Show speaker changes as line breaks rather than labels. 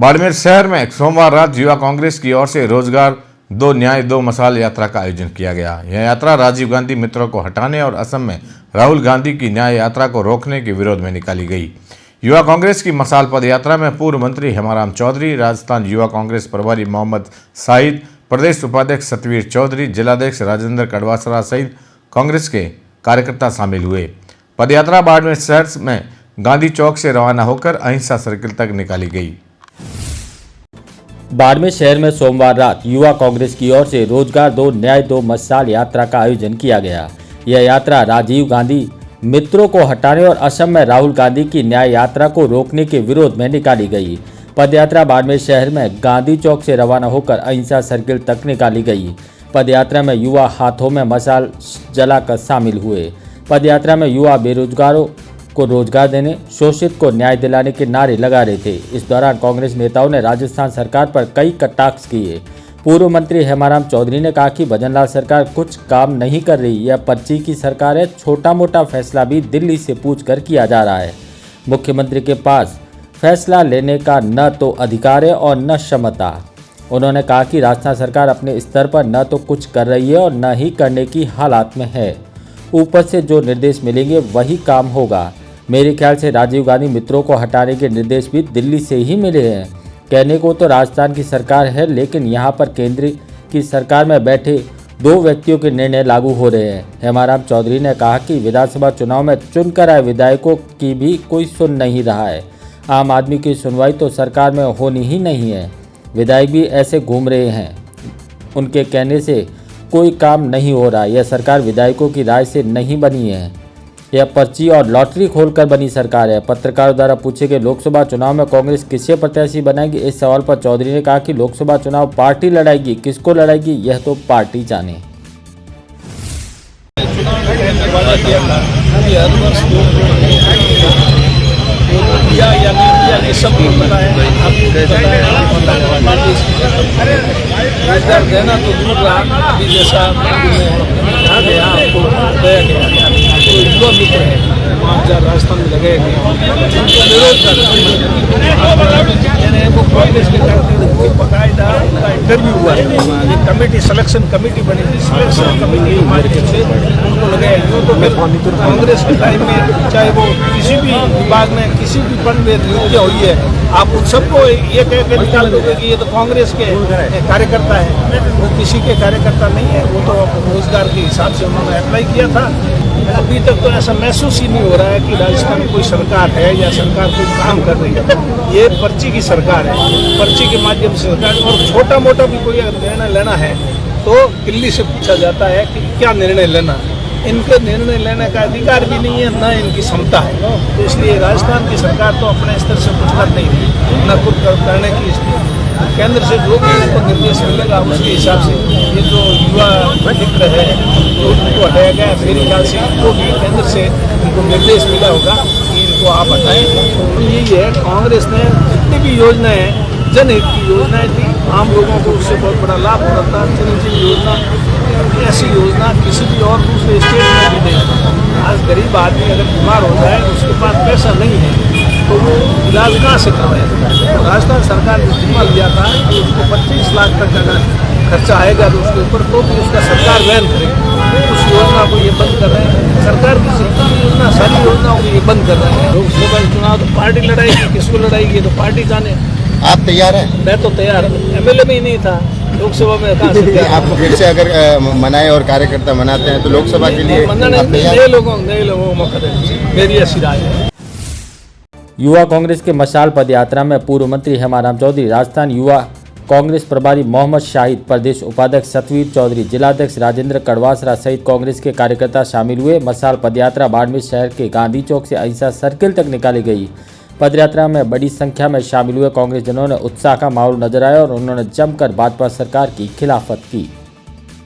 बाड़मेर शहर में सोमवार रात युवा कांग्रेस की ओर से रोजगार दो न्याय दो मसाल यात्रा का आयोजन किया गया। यह यात्रा राजीव गांधी मित्रों को हटाने और असम में राहुल गांधी की न्याय यात्रा को रोकने के विरोध में निकाली गई। युवा कांग्रेस की मसाल पद यात्रा में पूर्व मंत्री हेमाराम चौधरी, राजस्थान युवा कांग्रेस प्रभारी मोहम्मद शाहिद, प्रदेश उपाध्यक्ष सतवीर चौधरी, जिलाध्यक्ष राजेंद्र कड़वासरा सहित कांग्रेस के कार्यकर्ता शामिल हुए। पदयात्रा बाड़मेर शहर में गांधी चौक से रवाना होकर अहिंसा सर्किल तक निकाली गई।
बाड़मेर शहर में सोमवार रात युवा कांग्रेस की ओर से रोजगार दो न्याय दो मसाल यात्रा का आयोजन किया गया। यह यात्रा राजीव गांधी मित्रों को हटाने और असम में राहुल गांधी की न्याय यात्रा को रोकने के विरोध में निकाली गई। पदयात्रा बाड़मेर शहर में गांधी चौक से रवाना होकर अहिंसा सर्किल तक निकाली गई। पदयात्रा में युवा हाथों में मशाल जलाकर शामिल हुए। पदयात्रा में युवा बेरोजगारों को रोजगार देने, शोषित को न्याय दिलाने के नारे लगा रहे थे। इस दौरान कांग्रेस नेताओं ने राजस्थान सरकार पर कई कटाक्ष किए। पूर्व मंत्री हेमाराम चौधरी ने कहा कि भजनलाल सरकार कुछ काम नहीं कर रही, यह पर्ची की सरकार है। छोटा मोटा फैसला भी दिल्ली से पूछकर किया जा रहा है। मुख्यमंत्री के पास फैसला लेने का न तो अधिकार है और न क्षमता। उन्होंने कहा कि राजस्थान सरकार अपने स्तर पर न तो कुछ कर रही है और न ही करने की हालात में है। ऊपर से जो निर्देश मिलेंगे वही काम होगा। मेरे ख्याल से राजीव गांधी मित्रों को हटाने के निर्देश भी दिल्ली से ही मिले हैं। कहने को तो राजस्थान की सरकार है, लेकिन यहाँ पर केंद्र की सरकार में बैठे दो व्यक्तियों के निर्णय लागू हो रहे हैं। हेमाराम चौधरी ने कहा कि विधानसभा चुनाव में चुनकर आए विधायकों की भी कोई सुन नहीं रहा है। आम आदमी की सुनवाई तो सरकार में होनी ही नहीं है। विधायक भी ऐसे घूम रहे हैं, उनके कहने से कोई काम नहीं हो रहा। यह सरकार विधायकों की राय से नहीं बनी है, यह पर्ची और लॉटरी खोलकर बनी सरकार है। पत्रकारों द्वारा पूछे गए लोकसभा चुनाव में कांग्रेस किसे प्रत्याशी बनाएगी, इस सवाल पर चौधरी ने कहा कि लोकसभा चुनाव पार्टी लड़ाएगी, किसको लड़ाएगी यह तो पार्टी जाने।
रोजगार देना तो दूर रहा, अभी जैसा कहा गया आपको बताया गया तो युवा मित्र है 5000 राजस्थान में लगे गए वो कांग्रेस के बाकायदा उनका इंटरव्यू हुआ है। ये कमेटी सिलेक्शन कमेटी बनी थी, सिलेक्शन कमेटी माध्यम से उनको लगे। तो फिर कांग्रेस के टाइम में चाहे वो किसी भी विभाग में किसी भी पद में नियुक्ति हुई है, आप उन सबको ये कह के निकाल दोगे कि ये तो कांग्रेस के कार्यकर्ता है। वो किसी के कार्यकर्ता नहीं है, वो तो रोजगार के हिसाब से उन्होंने अप्लाई किया था। अभी तक तो ऐसा महसूस ही नहीं हो रहा है कि राजस्थान में कोई सरकार है या सरकार कोई काम कर रही है। ये पर्ची की सरकार है, पर्ची के माध्यम से सरकार। और छोटा मोटा भी कोई अगर निर्णय लेना है तो दिल्ली से पूछा जाता है कि क्या निर्णय लेना। इनके निर्णय लेने का अधिकार भी नहीं है, न इनकी क्षमता है। तो इसलिए राजस्थान की सरकार तो अपने स्तर से कुछ कर नहीं रही, न कुछ करने की स्थिति। केंद्र से जो भी उनको निर्देश मिलेगा उसके हिसाब से ये जो युवा मित्र है तो उनको हटाया गया। मेरे ख्याल से इनको भी केंद्र से उनको निर्देश मिला होगा कि इनको आप हटाएं। तो यही है, कांग्रेस ने जितनी भी योजनाएं हैं जनहित की योजनाएं थी, आम लोगों को उससे बहुत बड़ा लाभ हो रहा था। चिरंजीवी योजना, ऐसी योजना किसी भी और दूसरे स्टेट में भी नहीं। आज गरीब आदमी अगर बीमार हो जाए उसके पास पैसा नहीं है तो वो इलाज कहाँ से करवाएगा। तो राजस्थान सरकार ने जिम्मा लिया था कि उसको 25 लाख तक अगर खर्चा आएगा तो उसके ऊपर तो भी उसका सरकार वहन करेगी। उस योजना को ये बंद कर रहे हैं। सरकार की जितनी योजना सारी योजनाओं को ये बंद कर रहे हैं। लोकसभा चुनाव तो पार्टी लड़ाएगी, किसको लड़ाएगी तो पार्टी जाने। आप तैयार हैं? मैं तो तैयार हूँ, MLA में ही नहीं था, लोकसभा में कहाँ से
आपको फिर से अगर मनाए और कार्यकर्ता मनाते हैं तो लोकसभा के लिए
नए लोगों को मौका दें, मेरी ऐसी राय है।
युवा कांग्रेस के मशाल पदयात्रा में पूर्व मंत्री हेमाराम चौधरी, राजस्थान युवा कांग्रेस प्रभारी मोहम्मद शाहिद, प्रदेश उपाध्यक्ष सतवीर चौधरी, जिलाध्यक्ष राजेंद्र कड़वासरा सहित कांग्रेस के कार्यकर्ता शामिल हुए। मशाल पदयात्रा बाड़मेर शहर के गांधी चौक से अहिंसा सर्किल तक निकाली गई। पदयात्रा में बड़ी संख्या में शामिल हुए कांग्रेस जनों ने उत्साह का माहौल नजर आया और उन्होंने जमकर भाजपा सरकार की खिलाफत की।